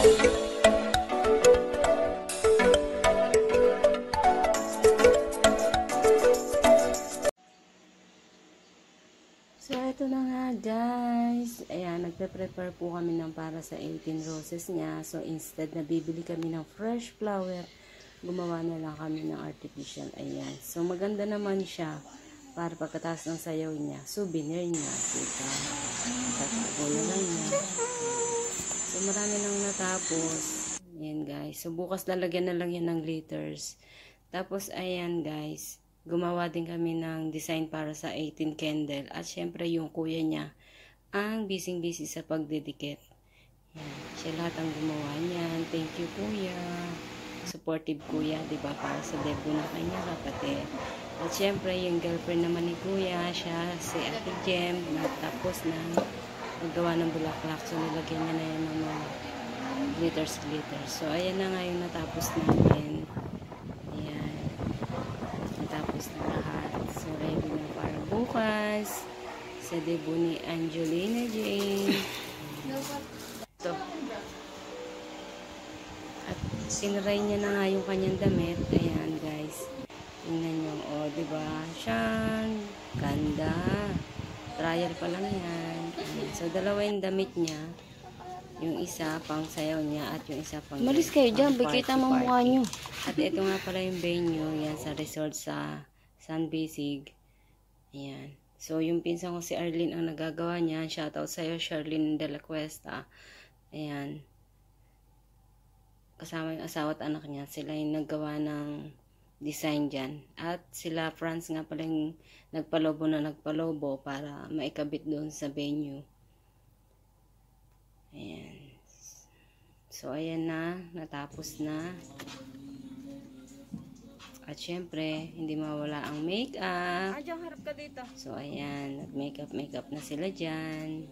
So, ito na nga guys. Ayan, nagpe-prepare po kami ng para sa 18 roses niya. So, instead na bibili kami ng fresh flower, gumawa na lang kami ng artificial. Ayan. So, maganda naman siya para pagkatapos ng sayaw niya, souvenir niya. Diba? Tatago na lang niya. So, marami nang natapos. Ayan guys. So, bukas lalagyan na lang yan ng glitters. Tapos, ayan guys. Gumawa din kami ng design para sa 18 candle. At syempre yung kuya niya ang busy-busy sa pagdedikit. Yan. Siya lahat ang gumawa niyan. Thank you kuya. Supportive kuya, diba? Para sa debut na kanya kapatid. At syempre yung girlfriend naman ni kuya, siya si Ate Jem. Tapos na maggawa ng bulaklak. So nilagyan niya na yan ng mga glitters. So ayan na nga yung natapos namin. Tapos na lahat. So, ready na para bukas. Sa debut ni Angelina Jane. Ito. At sinaray niya na nga yung kanyang damit. Ayan, guys. Tingnan nyo. O, diba? Siyang ganda. Trial pa lang yan. Ayan. So, dalawa yung damit niya. Yung isa pang sayaw niya at yung isa pang malis kayo dyan, bigkita mo mukha nyo. At ito nga pala yung venue, yan sa resort sa San Bisig. Ayan. So yung pinsan ko si Arlene ang nagagawa niya. Shoutout sa'yo, Charlene de la Cuesta. Ayan. Kasama yung asawa at anak niya. Sila yung naggawa ng design dyan. At sila Franz nga pala yung nagpalobo para maikabit doon sa venue. Ayan. So, ayan na. Natapos na. At syempre, hindi mawala ang makeup. Adjong, harap ka dito. So, ayan. Nag-makeup na sila dyan.